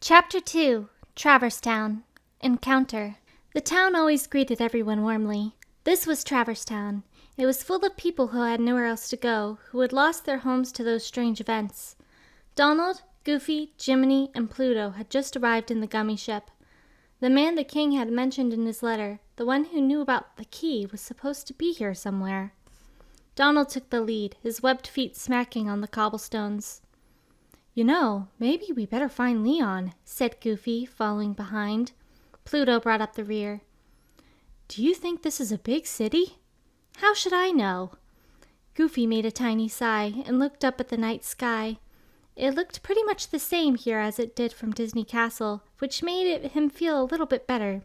Chapter 2, Traverse Town. Encounter. The town always greeted everyone warmly. This was Traverse Town. It was full of people who had nowhere else to go, who had lost their homes to those strange events. Donald, Goofy, Jiminy, and Pluto had just arrived in the gummy ship. The man the king had mentioned in his letter, the one who knew about the key, was supposed to be here somewhere. Donald took the lead, his webbed feet smacking on the cobblestones. "You know, maybe we better find Leon," said Goofy, following behind. Pluto brought up the rear. "Do you think this is a big city?" "How should I know?" Goofy made a tiny sigh and looked up at the night sky. It looked pretty much the same here as it did from Disney Castle, which made him feel a little bit better.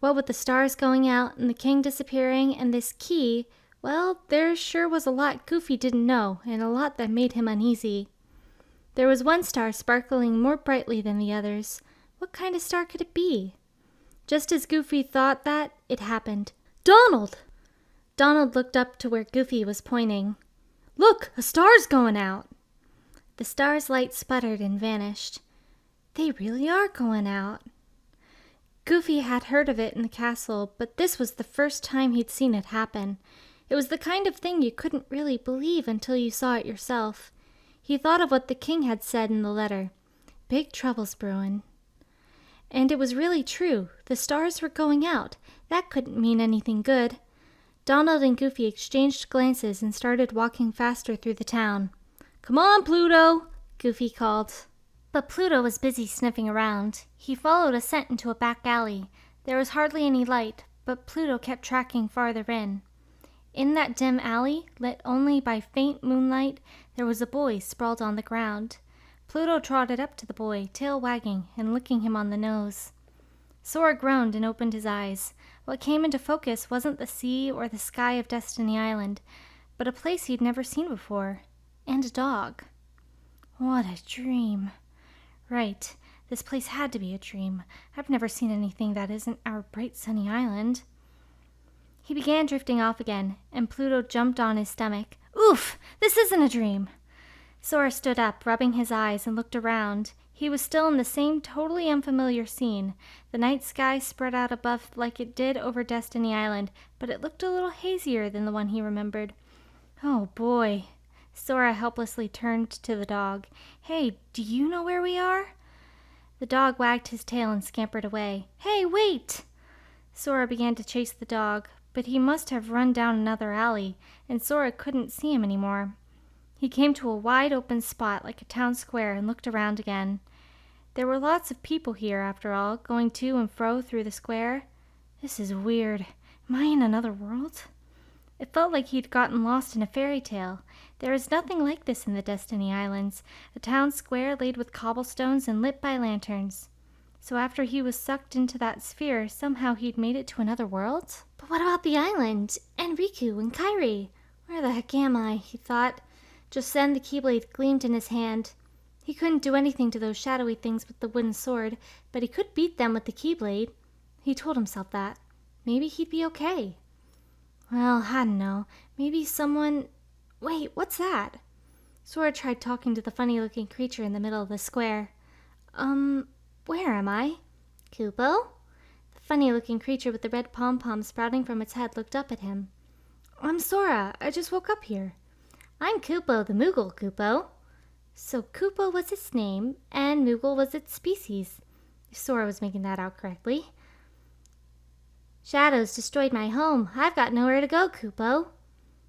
What with the stars going out and the king disappearing and this key, well, there sure was a lot Goofy didn't know and a lot that made him uneasy. There was one star sparkling more brightly than the others. What kind of star could it be? Just as Goofy thought that, it happened. "Donald!" Donald looked up to where Goofy was pointing. "Look, a star's going out!" The star's light sputtered and vanished. They really are going out. Goofy had heard of it in the castle, but this was the first time he'd seen it happen. It was the kind of thing you couldn't really believe until you saw it yourself. He thought of what the king had said in the letter. Big trouble's brewing. And it was really true. The stars were going out. That couldn't mean anything good. Donald and Goofy exchanged glances and started walking faster through the town. "Come on, Pluto!" Goofy called. But Pluto was busy sniffing around. He followed a scent into a back alley. There was hardly any light, but Pluto kept tracking farther in. In that dim alley, lit only by faint moonlight, there was a boy sprawled on the ground. Pluto trotted up to the boy, tail wagging and licking him on the nose. Sora groaned and opened his eyes. What came into focus wasn't the sea or the sky of Destiny Island, but a place he'd never seen before. And a dog. What a dream. Right, this place had to be a dream. I've never seen anything that isn't our bright sunny island. He began drifting off again, and Pluto jumped on his stomach. "Oof! This isn't a dream!" Sora stood up, rubbing his eyes, and looked around. He was still in the same totally unfamiliar scene. The night sky spread out above like it did over Destiny Island, but it looked a little hazier than the one he remembered. Oh boy. Sora helplessly turned to the dog. "Hey, do you know where we are?" The dog wagged his tail and scampered away. "Hey, wait!" Sora began to chase the dog, but he must have run down another alley, and Sora couldn't see him anymore. He came to a wide open spot like a town square and looked around again. There were lots of people here, after all, going to and fro through the square. This is weird. Am I in another world? It felt like he'd gotten lost in a fairy tale. There is nothing like this in the Destiny Islands, a town square laid with cobblestones and lit by lanterns. So after he was sucked into that sphere, somehow he'd made it to another world? But what about the island? And Riku and Kairi? Where the heck am I? He thought. Just then the Keyblade gleamed in his hand. He couldn't do anything to those shadowy things with the wooden sword, but he could beat them with the Keyblade. He told himself that. Maybe he'd be okay. Well, I don't know. Maybe someone... Wait, what's that? Sora tried talking to the funny-looking creature in the middle of the square. Where am I? Kupo? The funny-looking creature with the red pom-pom sprouting from its head looked up at him. I'm Sora. I just woke up here. I'm Kupo the Moogle, Kupo. So Kupo was its name, and Moogle was its species. If Sora was making that out correctly. Shadows destroyed my home. I've got nowhere to go, Kupo.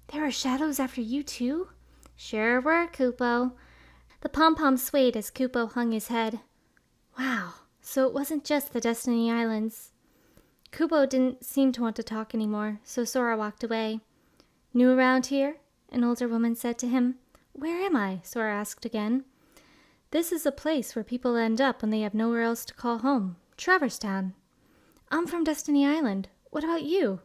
There were shadows after you, too? Sure were, Kupo. The pom-pom swayed as Kupo hung his head. Wow, so it wasn't just the Destiny Islands. Kupo didn't seem to want to talk anymore, so Sora walked away. New around here? An older woman said to him. Where am I? Sora asked again. This is a place where people end up when they have nowhere else to call home. Traverse Town. I'm from Destiny Island. What about you?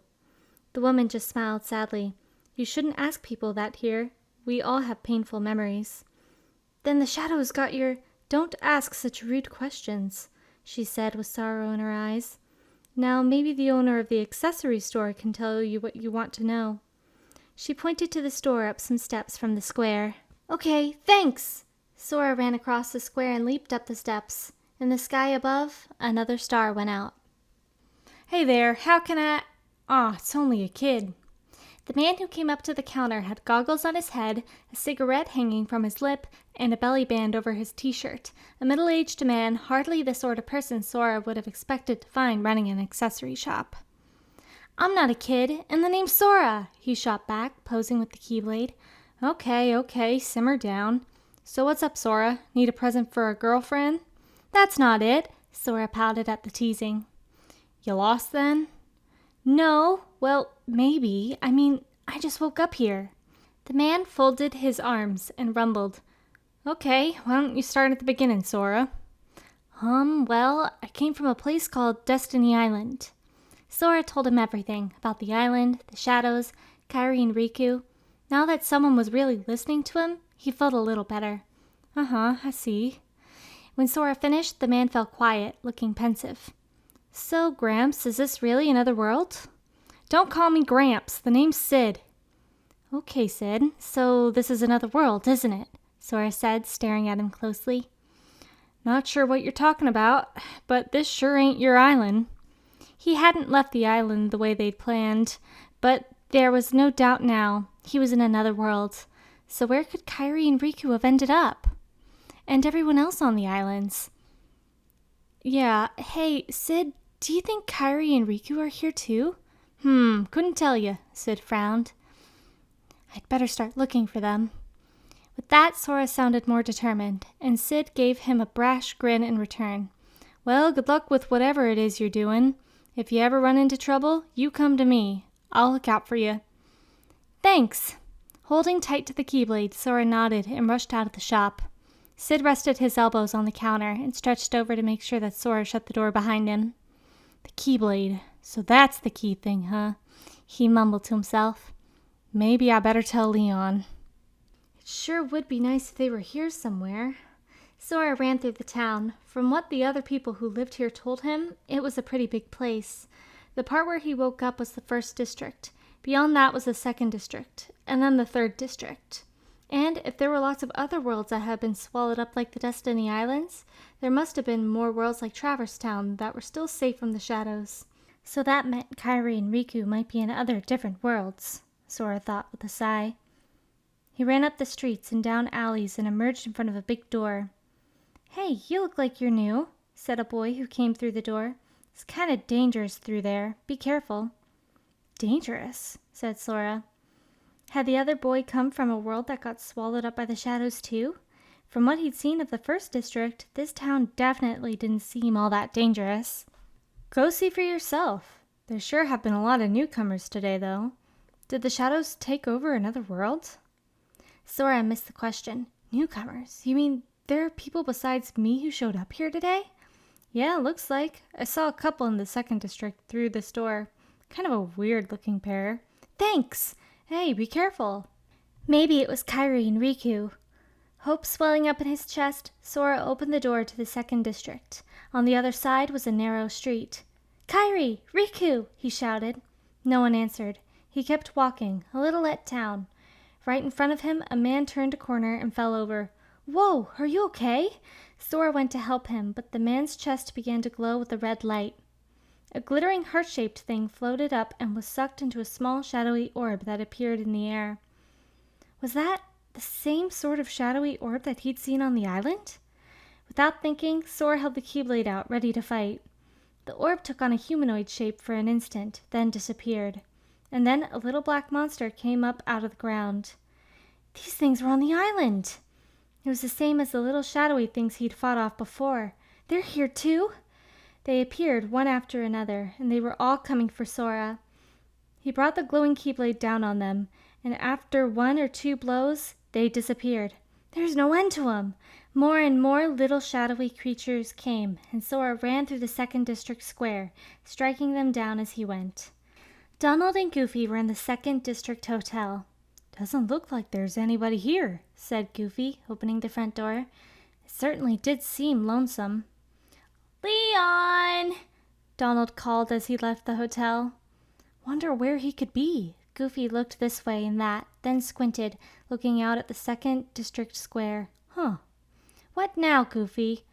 The woman just smiled sadly. You shouldn't ask people that here. We all have painful memories. Then the shadows got your... Don't ask such rude questions, she said with sorrow in her eyes. Now maybe the owner of the accessory store can tell you what you want to know. She pointed to the store up some steps from the square. Okay, thanks! Sora ran across the square and leaped up the steps. In the sky above, another star went out. Hey there, how can I... it's only a kid. The man who came up to the counter had goggles on his head, a cigarette hanging from his lip, and a belly band over his t-shirt. A middle-aged man, hardly the sort of person Sora would have expected to find running an accessory shop. "I'm not a kid, and the name's Sora," he shot back, posing with the keyblade. Okay, simmer down. So what's up, Sora? Need a present for a girlfriend? "That's not it," Sora pouted at the teasing. You lost then? "No, well, maybe. I just woke up here." The man folded his arms and rumbled. Okay, why don't you start at the beginning, Sora? Well, I came from a place called Destiny Island. Sora told him everything about the island, the shadows, Kairi and Riku. Now that someone was really listening to him, he felt a little better. I see. When Sora finished, the man fell quiet, looking pensive. "So, Gramps, is this really another world?" Don't call me Gramps. The name's Sid. "Okay, Sid. So this is another world, isn't it?" Sora said, staring at him closely. Not sure what you're talking about, but this sure ain't your island. He hadn't left the island the way they'd planned, but there was no doubt now. He was in another world. So where could Kairi and Riku have ended up? And everyone else on the islands? Yeah, hey, Sid, do you think Kairi and Riku are here too? Couldn't tell you, Sid frowned. I'd better start looking for them. With that, Sora sounded more determined, and Sid gave him a brash grin in return. Well, good luck with whatever it is you're doing. If you ever run into trouble, you come to me. I'll look out for you. Thanks. Holding tight to the keyblade, Sora nodded and rushed out of the shop. Sid rested his elbows on the counter and stretched over to make sure that Sora shut the door behind him. The keyblade. So that's the key thing, huh? He mumbled to himself. Maybe I better tell Leon. It sure would be nice if they were here somewhere. Sora ran through the town. From what the other people who lived here told him, it was a pretty big place. The part where he woke up was the first district. Beyond that was the second district, and then the third district. And if there were lots of other worlds that had been swallowed up like the Destiny Islands, there must have been more worlds like Traverse Town that were still safe from the shadows. So that meant Kairi and Riku might be in other different worlds, Sora thought with a sigh. He ran up the streets and down alleys and emerged in front of a big door. "Hey, you look like you're new," said a boy who came through the door. "It's kind of dangerous through there. Be careful." "Dangerous?" said Sora. Had the other boy come from a world that got swallowed up by the shadows too? From what he'd seen of the first district, this town definitely didn't seem all that dangerous. Go see for yourself. There sure have been a lot of newcomers today, though. Did the shadows take over another world? Sora missed the question. Newcomers? You mean there are people besides me who showed up here today? Yeah, looks like. I saw a couple in the second district through this door. Kind of a weird-looking pair. Thanks! Hey, be careful. Maybe it was Kairi and Riku. Hope swelling up in his chest, Sora opened the door to the second district. On the other side was a narrow street. "Kairi! Riku!" he shouted. No one answered. He kept walking, a little let down. Right in front of him, a man turned a corner and fell over. "Whoa, are you okay?" Sora went to help him, but the man's chest began to glow with a red light. A glittering heart-shaped thing floated up and was sucked into a small shadowy orb that appeared in the air. Was that the same sort of shadowy orb that he'd seen on the island? Without thinking, Sora held the keyblade out, ready to fight. The orb took on a humanoid shape for an instant, then disappeared. And then a little black monster came up out of the ground. These things were on the island! It was the same as the little shadowy things he'd fought off before. They're here too? They appeared one after another, and they were all coming for Sora. He brought the glowing keyblade down on them, and after one or two blows, they disappeared. There's no end to 'em! More and more little shadowy creatures came, and Sora ran through the second district square, striking them down as he went. Donald and Goofy were in the second district hotel. "Doesn't look like there's anybody here," said Goofy, opening the front door. It certainly did seem lonesome. "Leon!" Donald called as he left the hotel. Wonder where he could be. Goofy looked this way and that, then squinted, looking out at the second district square. What now, Goofy?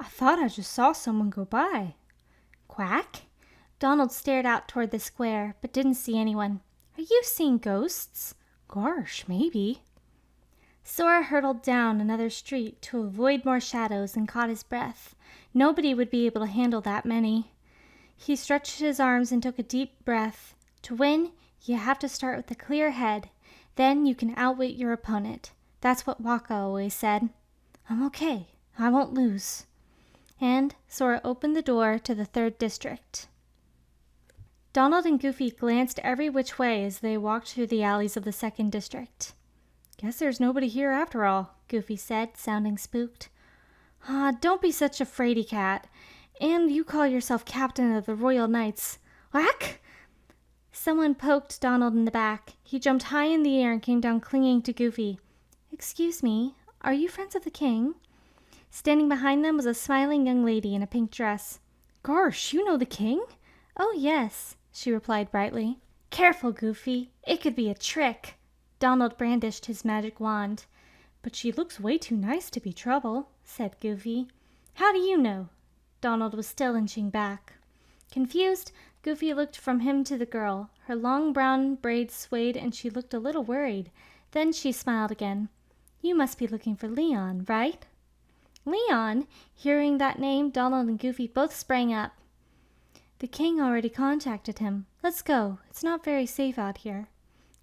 I thought I just saw someone go by. Quack? Donald stared out toward the square, but didn't see anyone. Are you seeing ghosts? Gosh, maybe. Sora hurtled down another street to avoid more shadows and caught his breath. Nobody would be able to handle that many. He stretched his arms and took a deep breath. To win, you have to start with a clear head. Then you can outwit your opponent. That's what Waka always said. I'm okay. I won't lose. And Sora opened the door to the 3rd district. Donald and Goofy glanced every which way as they walked through the alleys of the 2nd district. Guess there's nobody here after all, Goofy said, sounding spooked. Don't be such a fraidy cat. And you call yourself captain of the Royal Knights. Whack! Someone poked Donald in the back. He jumped high in the air and came down clinging to Goofy. Excuse me, are you friends of the king? Standing behind them was a smiling young lady in a pink dress. Gosh, you know the king? Oh, yes, she replied brightly. Careful, Goofy. It could be a trick. Donald brandished his magic wand. But she looks way too nice to be trouble, said Goofy. How do you know? Donald was still inching back. Confused, Goofy looked from him to the girl. Her long brown braids swayed and she looked a little worried. Then she smiled again. You must be looking for Leon, right? Leon? Hearing that name, Donald and Goofy both sprang up. The king already contacted him. Let's go. It's not very safe out here.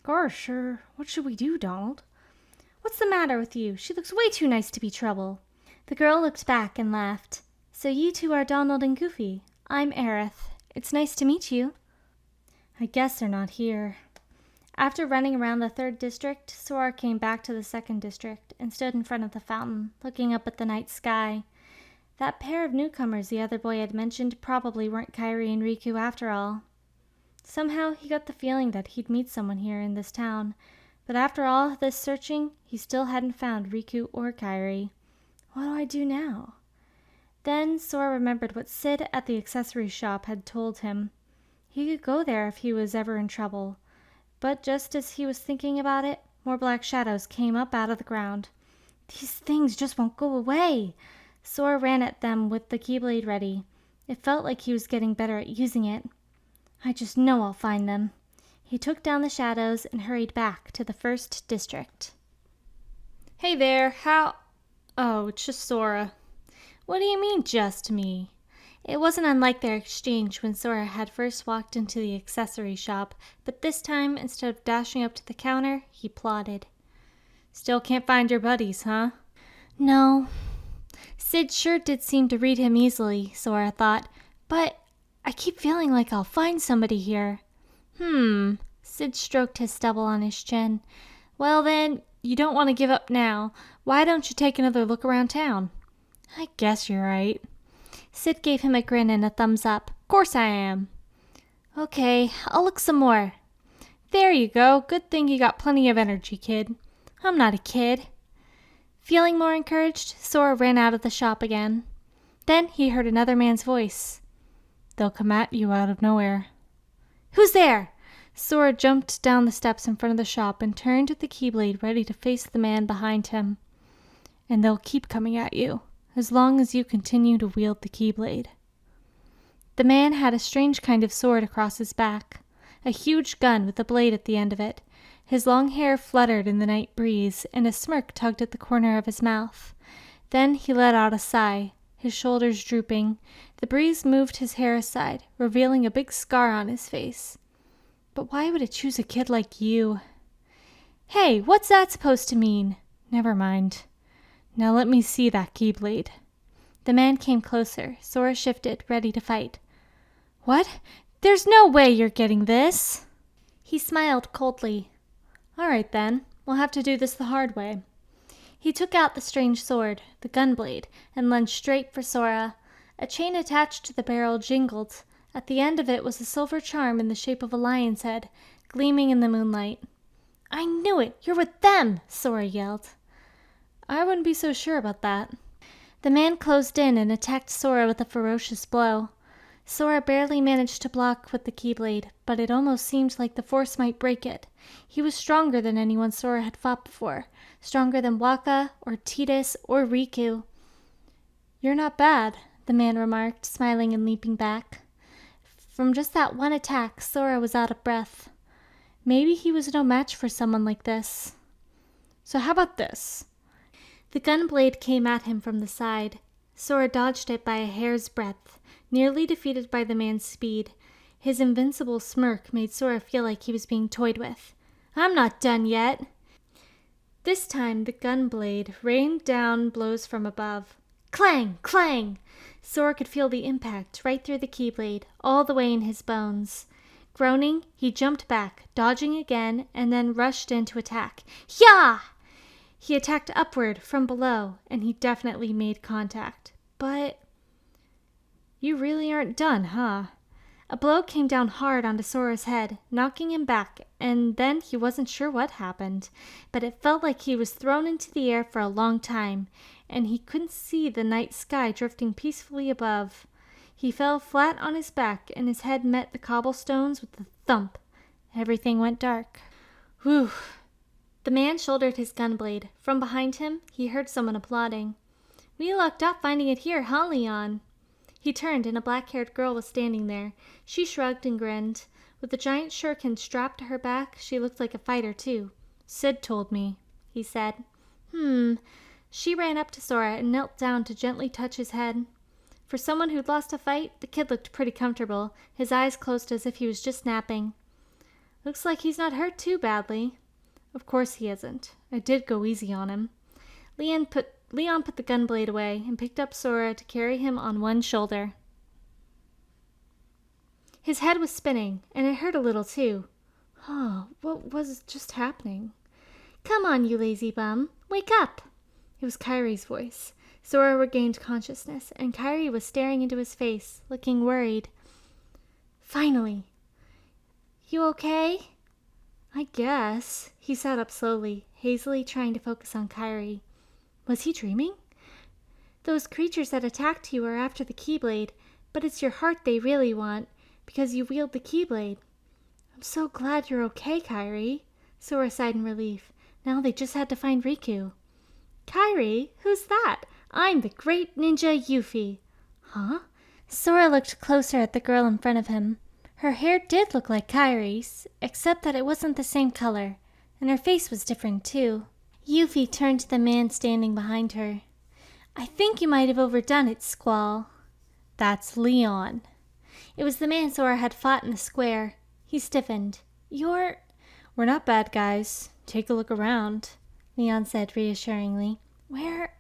Gosh, what should we do, Donald? What's the matter with you? She looks way too nice to be trouble. The girl looked back and laughed. So you two are Donald and Goofy. I'm Aerith. It's nice to meet you. I guess they're not here. After running around the 3rd district, Sora came back to the 2nd district and stood in front of the fountain, looking up at the night sky. That pair of newcomers the other boy had mentioned probably weren't Kairi and Riku after all. Somehow he got the feeling that he'd meet someone here in this town, but after all this searching, he still hadn't found Riku or Kairi. What do I do now? Then Sora remembered what Sid at the accessory shop had told him. He could go there if he was ever in trouble. But just as he was thinking about it, more black shadows came up out of the ground. These things just won't go away. Sora ran at them with the Keyblade ready. It felt like he was getting better at using it. I just know I'll find them. He took down the shadows and hurried back to the 1st district. Hey there, Oh, it's just Sora. What do you mean, just me? It wasn't unlike their exchange when Sora had first walked into the accessory shop, but this time, instead of dashing up to the counter, he plodded. Still can't find your buddies, huh? No. Sid sure did seem to read him easily, Sora thought, but I keep feeling like I'll find somebody here. Sid stroked his stubble on his chin. Well then, you don't want to give up now. Why don't you take another look around town? I guess you're right. Sid gave him a grin and a thumbs up. Course I am. Okay, I'll look some more. There you go. Good thing you got plenty of energy, kid. I'm not a kid. Feeling more encouraged, Sora ran out of the shop again. Then he heard another man's voice. They'll come at you out of nowhere. Who's there? Sora jumped down the steps in front of the shop and turned the Keyblade ready to face the man behind him. And they'll keep coming at you, as long as you continue to wield the Keyblade. The man had a strange kind of sword across his back, a huge gun with a blade at the end of it. His long hair fluttered in the night breeze, and a smirk tugged at the corner of his mouth. Then he let out a sigh, his shoulders drooping. The breeze moved his hair aside, revealing a big scar on his face. But why would it choose a kid like you? Hey, what's that supposed to mean? Never mind. Now let me see that Keyblade. The man came closer. Sora shifted, ready to fight. What? There's no way you're getting this. He smiled coldly. All right, then. We'll have to do this the hard way. He took out the strange sword, the gun blade, and lunged straight for Sora. A chain attached to the barrel jingled. At the end of it was a silver charm in the shape of a lion's head, gleaming in the moonlight. I knew it! You're with them! Sora yelled. I wouldn't be so sure about that. The man closed in and attacked Sora with a ferocious blow. Sora barely managed to block with the Keyblade, but it almost seemed like the force might break it. He was stronger than anyone Sora had fought before, stronger than Waka or Tidus or Riku. You're not bad, the man remarked, smiling and leaping back. From just that one attack, Sora was out of breath. Maybe he was no match for someone like this. So how about this? The gun blade came at him from the side. Sora dodged it by a hair's breadth, nearly defeated by the man's speed. His invincible smirk made Sora feel like he was being toyed with. I'm not done yet. This time the gun blade rained down blows from above. Clang! Clang! Sora could feel the impact right through the keyblade, all the way in his bones. Groaning, he jumped back, dodging again, and then rushed in to attack. Yah! He attacked upward from below, and he definitely made contact. But you really aren't done, huh? A blow came down hard onto Sora's head, knocking him back, and then he wasn't sure what happened, but it felt like he was thrown into the air for a long time, and he couldn't see the night sky drifting peacefully above. He fell flat on his back, and his head met the cobblestones with a thump. Everything went dark. Whew! The man shouldered his gun blade. From behind him, he heard someone applauding. We lucked up finding it here, huh, Leon? He turned, and a black-haired girl was standing there. She shrugged and grinned. With a giant shuriken strapped to her back, she looked like a fighter, too. Sid told me, he said. She ran up to Sora and knelt down to gently touch his head. For someone who'd lost a fight, the kid looked pretty comfortable, his eyes closed as if he was just napping. Looks like he's not hurt too badly. Of course he isn't. I did go easy on him. Leon put the gun blade away and picked up Sora to carry him on one shoulder. His head was spinning, and it hurt a little too. What was just happening? Come on, you lazy bum. Wake up! It was Kyrie's voice. Sora regained consciousness, and Kyrie was staring into his face, looking worried. Finally. You okay? I guess. He sat up slowly, hazily trying to focus on Kyrie. Was he dreaming? Those creatures that attacked you are after the Keyblade, but it's your heart they really want, because you wield the Keyblade. I'm so glad you're okay, Kyrie. Sora sighed in relief. Now they just had to find Riku. Kyrie? Who's that? I'm the great ninja Yuffie. Huh? Sora looked closer at the girl in front of him. Her hair did look like Kyrie's, except that it wasn't the same color, and her face was different too. Yuffie turned to the man standing behind her. I think you might have overdone it, Squall. That's Leon. It was the man Sora had fought in the square. He stiffened. We're not bad guys. Take a look around, Leon said reassuringly. Where?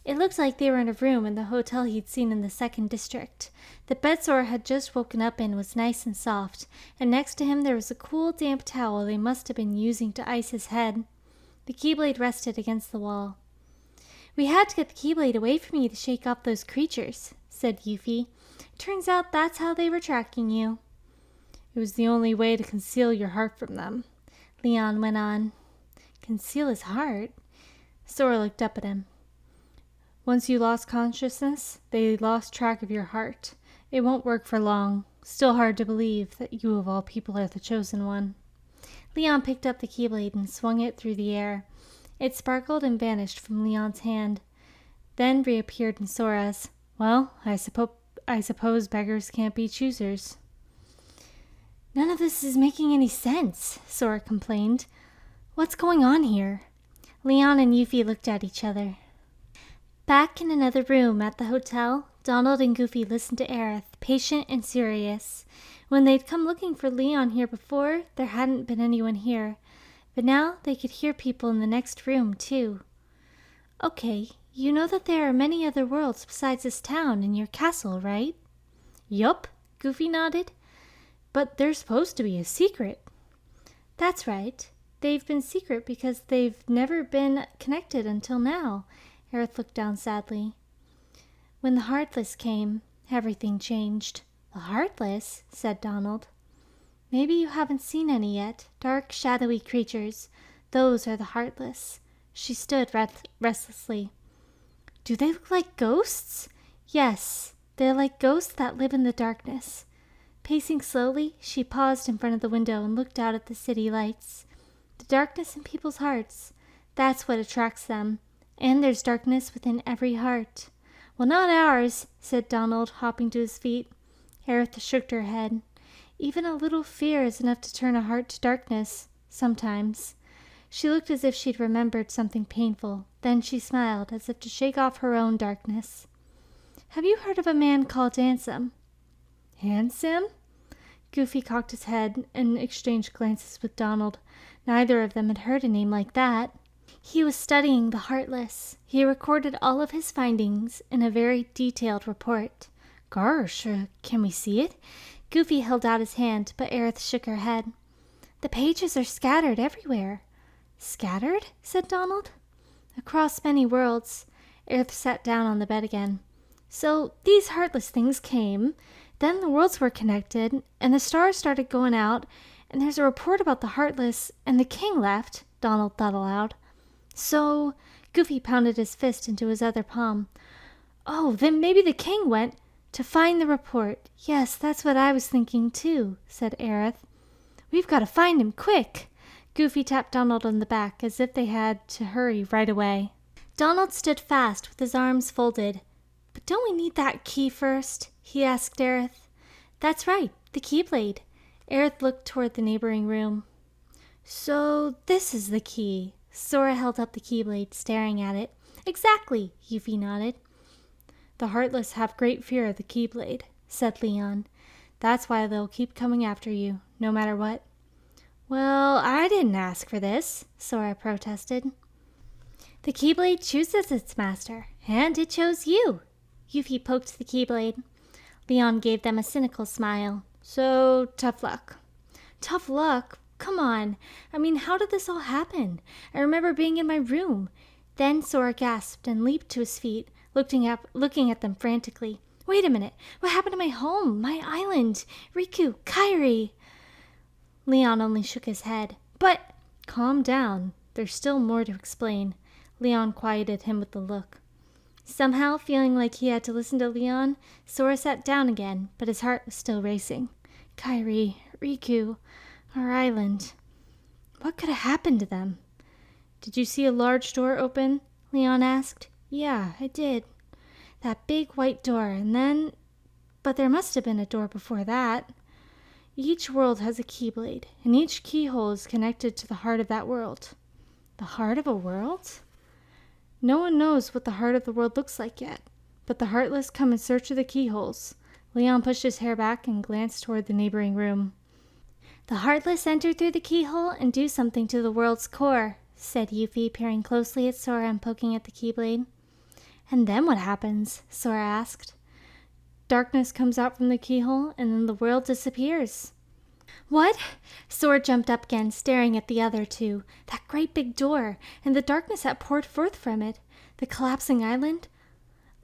It looked like they were in a room in the hotel he'd seen in the 2nd district. The bed Sora had just woken up in was nice and soft, and next to him there was a cool, damp towel they must have been using to ice his head. The Keyblade rested against the wall. We had to get the Keyblade away from you to shake off those creatures, said Yuffie. Turns out that's how they were tracking you. It was the only way to conceal your heart from them, Leon went on. Conceal his heart? Sora looked up at him. Once you lost consciousness, they lost track of your heart. It won't work for long. Still hard to believe that you of all people are the chosen one. Leon picked up the Keyblade and swung it through the air. It sparkled and vanished from Leon's hand, then reappeared in Sora's. Well, I suppose beggars can't be choosers. None of this is making any sense, Sora complained. What's going on here? Leon and Yuffie looked at each other. Back in another room at the hotel, Donald and Goofy listened to Aerith, patient and serious. When they'd come looking for Leon here before, there hadn't been anyone here. But now they could hear people in the next room, too. Okay, you know that there are many other worlds besides this town and your castle, right? Yup, Goofy nodded. But they're supposed to be a secret. That's right. They've been secret because they've never been connected until now. Aerith looked down sadly. When the Heartless came, everything changed. The Heartless? Said Donald. Maybe you haven't seen any yet. Dark, shadowy creatures. Those are the Heartless. She stood restlessly. Do they look like ghosts? Yes, they're like ghosts that live in the darkness. Pacing slowly, she paused in front of the window and looked out at the city lights. The darkness in people's hearts. That's what attracts them. And there's darkness within every heart. Well, not ours, said Donald, hopping to his feet. Aerith shook her head. Even a little fear is enough to turn a heart to darkness, sometimes. She looked as if she'd remembered something painful. Then she smiled, as if to shake off her own darkness. Have you heard of a man called Handsome? Handsome? Goofy cocked his head and exchanged glances with Donald. Neither of them had heard a name like that. He was studying the Heartless. He recorded all of his findings in a very detailed report. Gosh, can we see it? Goofy held out his hand, but Aerith shook her head. The pages are scattered everywhere. Scattered? Said Donald. Across many worlds. Aerith sat down on the bed again. So these Heartless things came, then the worlds were connected, and the stars started going out, and there's a report about the Heartless, and the king left, Donald thought aloud. So, Goofy pounded his fist into his other palm. Oh, then maybe the king went to find the report. Yes, that's what I was thinking too, said Aerith. We've got to find him, quick. Goofy tapped Donald on the back as if they had to hurry right away. Donald stood fast with his arms folded. But don't we need that key first? He asked Aerith. That's right, the Keyblade. Aerith looked toward the neighboring room. So this is the key. Sora held up the Keyblade, staring at it. Exactly, Yuffie nodded. The Heartless have great fear of the Keyblade, said Leon. That's why they'll keep coming after you, no matter what. Well, I didn't ask for this, Sora protested. The Keyblade chooses its master, and it chose you. Yuffie poked the Keyblade. Leon gave them a cynical smile. So, tough luck. Tough luck? Come on. I mean, how did this all happen? I remember being in my room. Then Sora gasped and leaped to his feet, looking at them frantically. Wait a minute. What happened to my home, my island, Riku, Kairi? Leon only shook his head. But, calm down. There's still more to explain. Leon quieted him with a look. Somehow, feeling like he had to listen to Leon, Sora sat down again, but his heart was still racing. Kairi, Riku, our island. What could have happened to them? Did you see a large door open? Leon asked. Yeah, I did. That big white door, and then... But there must have been a door before that. Each world has a Keyblade, and each keyhole is connected to the heart of that world. The heart of a world? No one knows what the heart of the world looks like yet, but the Heartless come in search of the keyholes. Leon pushed his hair back and glanced toward the neighboring room. The Heartless enter through the keyhole and do something to the world's core, said Yuffie, peering closely at Sora and poking at the Keyblade. And then what happens? Sora asked. Darkness comes out from the keyhole, and then the world disappears. What? Sora jumped up again, staring at the other two. That great big door, and the darkness that poured forth from it. The collapsing island?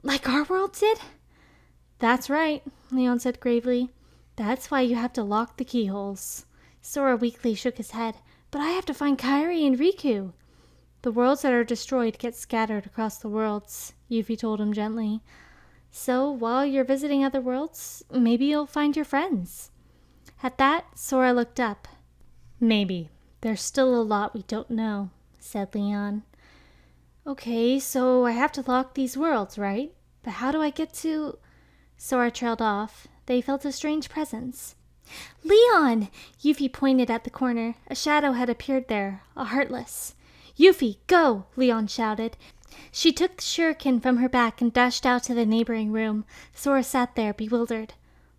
Like our world did? That's right, Leon said gravely. That's why you have to lock the keyholes. Sora weakly shook his head. But I have to find Kairi and Riku. The worlds that are destroyed get scattered across the worlds, Yuffie told him gently. So, while you're visiting other worlds, maybe you'll find your friends. At that, Sora looked up. Maybe. There's still a lot we don't know, said Leon. Okay, so I have to lock these worlds, right? But how do I get to... Sora trailed off. They felt a strange presence. Leon! Yuffie pointed at the corner. A shadow had appeared there, a Heartless. Yuffie, go! Leon shouted. She took the shuriken from her back and dashed out to the neighboring room. Sora sat there, bewildered.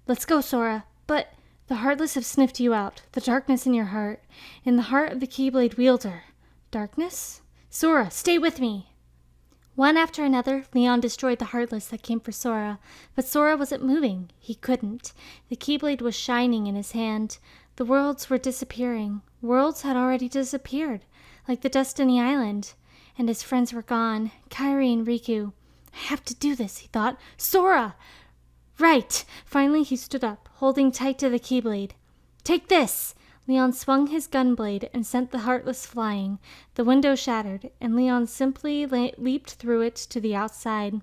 Let's go, Sora. But the Heartless have sniffed you out, the darkness in your heart, in the heart of the Keyblade wielder. Darkness? Sora, stay with me! One after another, Leon destroyed the Heartless that came for Sora, but Sora wasn't moving. He couldn't. The Keyblade was shining in his hand. The worlds were disappearing. Worlds had already disappeared, like the Destiny Island. And his friends were gone, Kairi and Riku. I have to do this, he thought. Sora! Right! Finally he stood up, holding tight to the Keyblade. Take this! Leon swung his gunblade and sent the Heartless flying. The window shattered, and Leon simply leaped through it to the outside.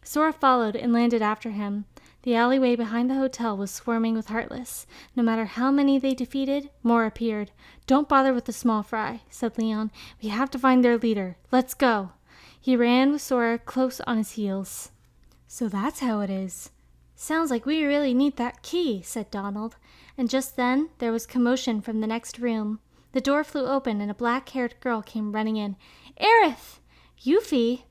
Sora followed and landed after him. The alleyway behind the hotel was swarming with Heartless. No matter how many they defeated, more appeared. Don't bother with the small fry, said Leon. We have to find their leader. Let's go. He ran with Sora close on his heels. So that's how it is. Sounds like we really need that key, said Donald. And just then, there was commotion from the next room. The door flew open and a black-haired girl came running in. Aerith! Yuffie!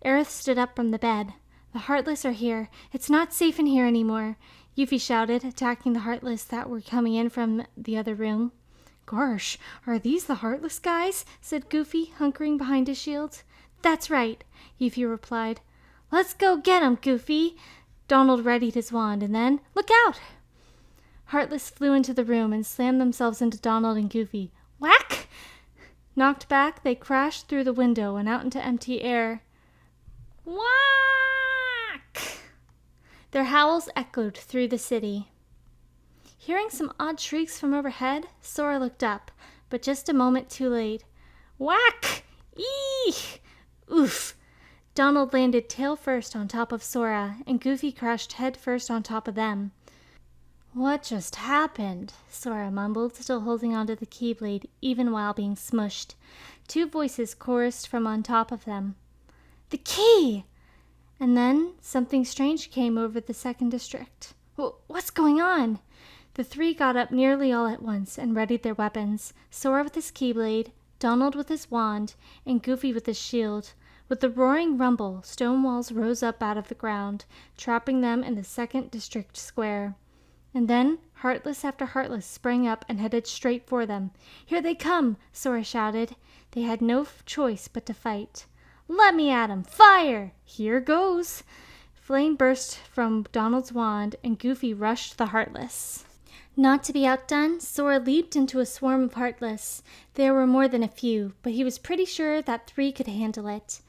Aerith stood up from the bed. The Heartless are here. It's not safe in here anymore, Yuffie shouted, attacking the Heartless that were coming in from the other room. Gosh, are these the Heartless guys? Said Goofy, hunkering behind his shield. That's right, Yuffie replied. Let's go get 'em, Goofy. Donald readied his wand, and then, look out! Heartless flew into the room and slammed themselves into Donald and Goofy. Whack! Knocked back, they crashed through the window and out into empty air. Whack! Their howls echoed through the city. Hearing some odd shrieks from overhead, Sora looked up, but just a moment too late. Whack! Eek! Oof! Donald landed tail first on top of Sora, and Goofy crashed head first on top of them. What just happened? Sora mumbled, still holding onto the Keyblade, even while being smushed. Two voices chorused from on top of them. The key! And then something strange came over the second district. What's going on? The three got up nearly all at once and readied their weapons, Sora with his Keyblade, Donald with his wand, and Goofy with his shield. With a roaring rumble, stone walls rose up out of the ground, trapping them in the second district square. And then Heartless after Heartless sprang up and headed straight for them. Here they come, Sora shouted. They had no choice but to fight. Let me at 'em! Fire! Here goes! Flame burst from Donald's wand, and Goofy rushed the Heartless. Not to be outdone, Sora leaped into a swarm of Heartless. There were more than a few, but he was pretty sure that 3 could handle it.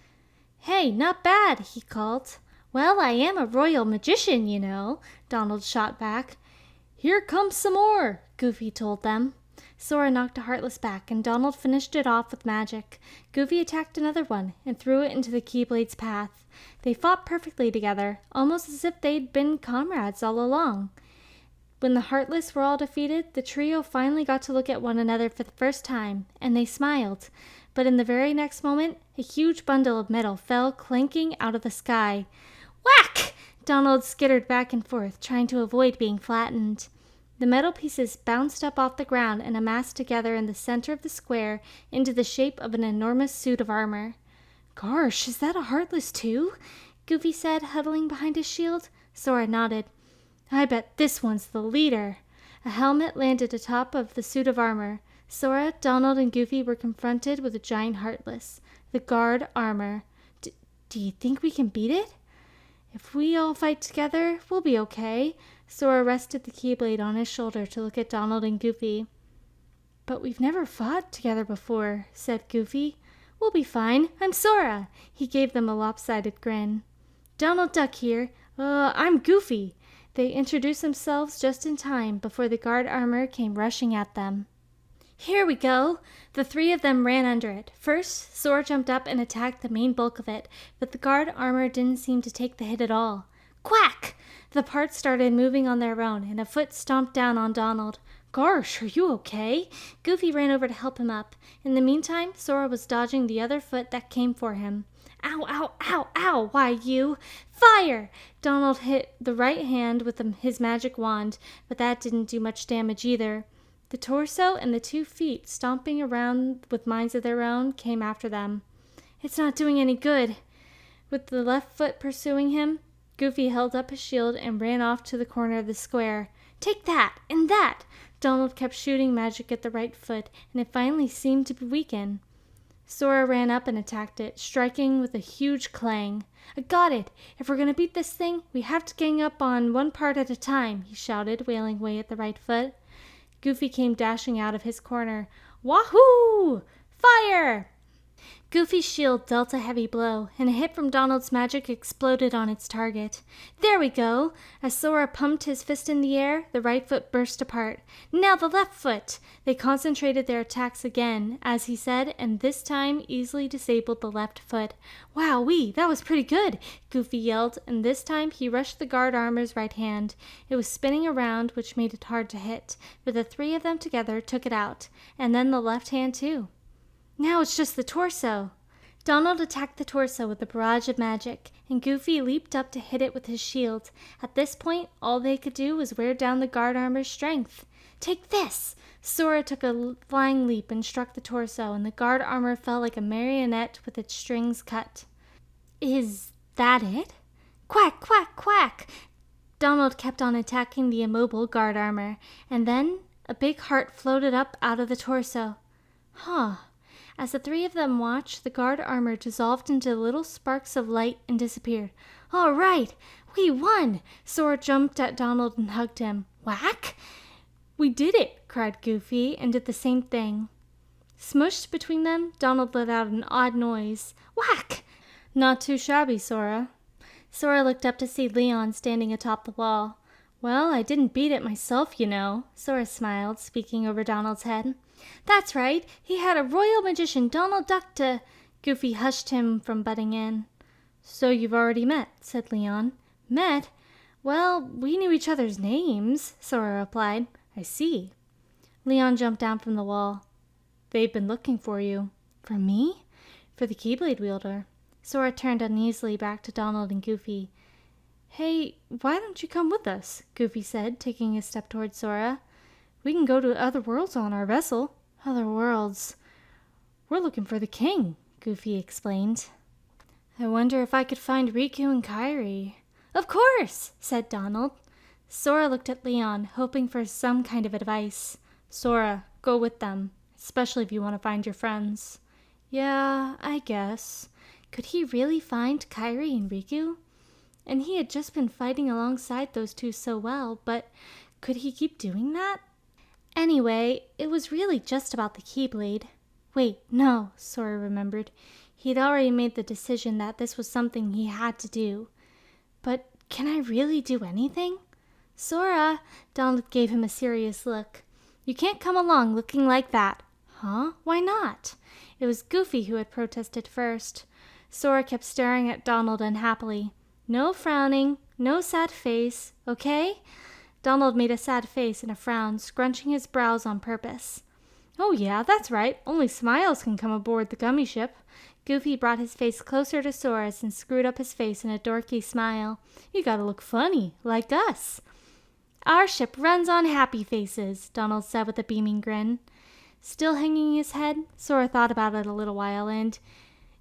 Hey, not bad, he called. Well, I am a royal magician, you know, Donald shot back. Here comes some more, Goofy told them. Sora knocked a Heartless back, and Donald finished it off with magic. Goofy attacked another one and threw it into the Keyblade's path. They fought perfectly together, almost as if they'd been comrades all along. When the Heartless were all defeated, the trio finally got to look at one another for the first time, and they smiled. But in the very next moment, a huge bundle of metal fell clanking out of the sky. Whack! Donald skittered back and forth, trying to avoid being flattened. The metal pieces bounced up off the ground and amassed together in the center of the square into the shape of an enormous suit of armor. Gosh, is that a Heartless too? Goofy said, huddling behind his shield. Sora nodded. I bet this one's the leader. A helmet landed atop of the suit of armor. Sora, Donald, and Goofy were confronted with a giant Heartless, the guard armor. Do you think we can beat it? If we all fight together, we'll be okay. Sora rested the Keyblade on his shoulder to look at Donald and Goofy. But we've never fought together before, said Goofy. We'll be fine. I'm Sora. He gave them a lopsided grin. Donald Duck here. I'm Goofy. They introduced themselves just in time before the guard armor came rushing at them. Here we go! The 3 of them ran under it. First, Sora jumped up and attacked the main bulk of it, but the guard armor didn't seem to take the hit at all. Quack! The parts started moving on their own, and a foot stomped down on Donald. Gosh, are you okay? Goofy ran over to help him up. In the meantime, Sora was dodging the other foot that came for him. Ow, ow, ow, ow, why you? Fire! Donald hit the right hand with his magic wand, but that didn't do much damage either. The torso and the 2 feet, stomping around with minds of their own, came after them. It's not doing any good. With the left foot pursuing him, Goofy held up his shield and ran off to the corner of the square. Take that, and that! Donald kept shooting magic at the right foot, and it finally seemed to weaken. Sora ran up and attacked it, striking with a huge clang. I got it! If we're going to beat this thing, we have to gang up on one part at a time, he shouted, wailing away at the right foot. Goofy came dashing out of his corner. Wahoo! Fire! Goofy's shield dealt a heavy blow, and a hit from Donald's magic exploded on its target. There we go! As Sora pumped his fist in the air, the right foot burst apart. Now the left foot! They concentrated their attacks again, as he said, and this time easily disabled the left foot. Wowee, that was pretty good! Goofy yelled, and this time he rushed the guard armor's right hand. It was spinning around, which made it hard to hit, but the 3 of them together took it out, and then the left hand too. Now it's just the torso. Donald attacked the torso with a barrage of magic, and Goofy leaped up to hit it with his shield. At this point, all they could do was wear down the guard armor's strength. Take this! Sora took a flying leap and struck the torso, and the guard armor fell like a marionette with its strings cut. Is that it? Quack, quack, quack! Donald kept on attacking the immobile guard armor, and then a big heart floated up out of the torso. Huh. As the three of them watched, the guard armor dissolved into little sparks of light and disappeared. All right, we won! Sora jumped at Donald and hugged him. Whack! We did it, cried Goofy, and did the same thing. Smushed between them, Donald let out an odd noise. Whack! Not too shabby, Sora. Sora looked up to see Leon standing atop the wall. Well, I didn't beat it myself, you know, Sora smiled, speaking over Donald's head. That's right, he had a royal magician, Donald Duck, to... Goofy hushed him from butting in. So you've already met, said Leon. Met? Well, we knew each other's names, Sora replied. I see. Leon jumped down from the wall. They've been looking for you. For me? For the Keyblade wielder. Sora turned uneasily back to Donald and Goofy. Hey, why don't you come with us? Goofy said, taking a step toward Sora. We can go to other worlds on our vessel. Other worlds? We're looking for the king, Goofy explained. I wonder if I could find Riku and Kairi. Of course, said Donald. Sora looked at Leon, hoping for some kind of advice. Sora, go with them, especially if you want to find your friends. Yeah, I guess. Could he really find Kairi and Riku? And he had just been fighting alongside those two so well, but could he keep doing that? Anyway, it was really just about the Keyblade. Wait, no, Sora remembered. He'd already made the decision that this was something he had to do. But can I really do anything? Sora, Donald gave him a serious look. You can't come along looking like that. Huh? Why not? It was Goofy who had protested first. Sora kept staring at Donald unhappily. No frowning, no sad face, okay? Donald made a sad face and a frown, scrunching his brows on purpose. Oh yeah, that's right. Only smiles can come aboard the gummy ship. Goofy brought his face closer to Sora's and screwed up his face in a dorky smile. You gotta look funny, like us. Our ship runs on happy faces, Donald said with a beaming grin. Still hanging his head, Sora thought about it a little while and...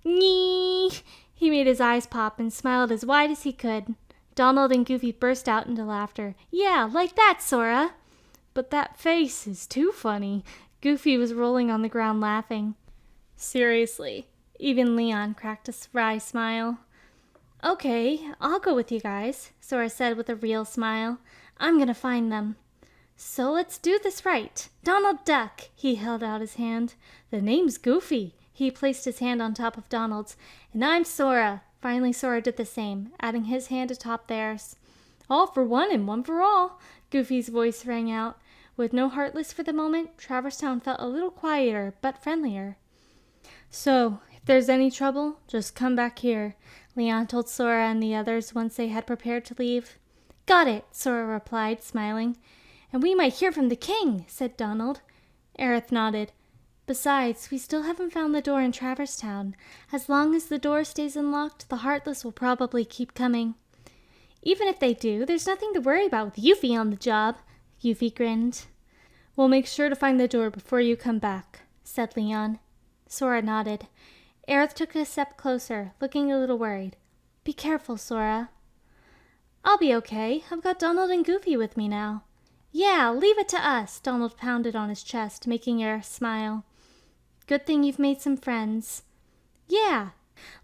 Nyee! He made his eyes pop and smiled as wide as he could. Donald and Goofy burst out into laughter. Yeah, like that, Sora! But that face is too funny. Goofy was rolling on the ground laughing. Seriously, even Leon cracked a wry smile. Okay, I'll go with you guys, Sora said with a real smile. I'm gonna find them. So let's do this right. Donald Duck, he held out his hand. The name's Goofy. He placed his hand on top of Donald's. And I'm Sora. Finally, Sora did the same, adding his hand atop theirs. All for one and one for all, Goofy's voice rang out. With no Heartless for the moment, Traverse Town felt a little quieter, but friendlier. So, if there's any trouble, just come back here, Leon told Sora and the others once they had prepared to leave. Got it, Sora replied, smiling. And we might hear from the king, said Donald. Aerith nodded. Besides, we still haven't found the door in Traverse Town. As long as the door stays unlocked, the Heartless will probably keep coming. Even if they do, there's nothing to worry about with Yuffie on the job, Yuffie grinned. We'll make sure to find the door before you come back, said Leon. Sora nodded. Aerith took a step closer, looking a little worried. Be careful, Sora. I'll be okay. I've got Donald and Goofy with me now. Yeah, leave it to us, Donald pounded on his chest, making Aerith smile. Good thing you've made some friends. Yeah.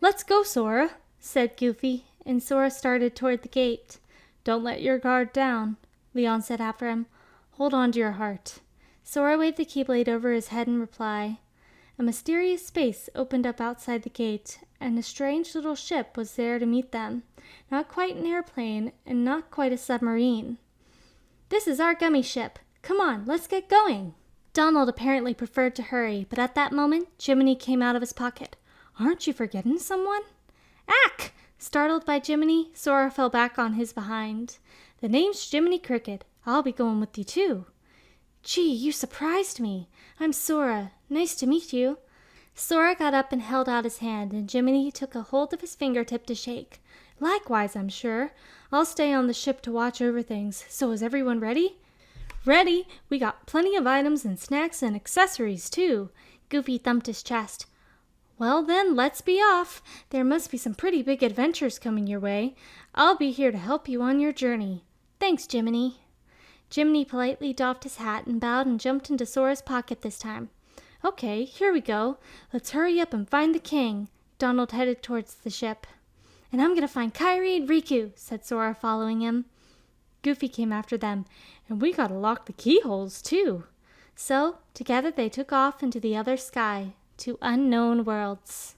Let's go, Sora, said Goofy, and Sora started toward the gate. Don't let your guard down, Leon said after him. Hold on to your heart. Sora waved the Keyblade over his head in reply. A mysterious space opened up outside the gate, and a strange little ship was there to meet them. Not quite an airplane, and not quite a submarine. This is our gummy ship. Come on, let's get going. Donald apparently preferred to hurry, but at that moment, Jiminy came out of his pocket. Aren't you forgetting someone? Ack! Startled by Jiminy, Sora fell back on his behind. The name's Jiminy Cricket. I'll be going with you too. Gee, you surprised me. I'm Sora. Nice to meet you. Sora got up and held out his hand, and Jiminy took a hold of his fingertip to shake. Likewise, I'm sure. I'll stay on the ship to watch over things. So is everyone ready? Ready! We got plenty of items and snacks and accessories, too. Goofy thumped his chest. Well then, let's be off. There must be some pretty big adventures coming your way. I'll be here to help you on your journey. Thanks, Jiminy. Jiminy politely doffed his hat and bowed and jumped into Sora's pocket this time. Okay, here we go. Let's hurry up and find the king. Donald headed towards the ship. And I'm going to find Kairi and Riku, said Sora, following him. Goofy came after them, and we got to lock the keyholes, too. So, together they took off into the other sky, to unknown worlds.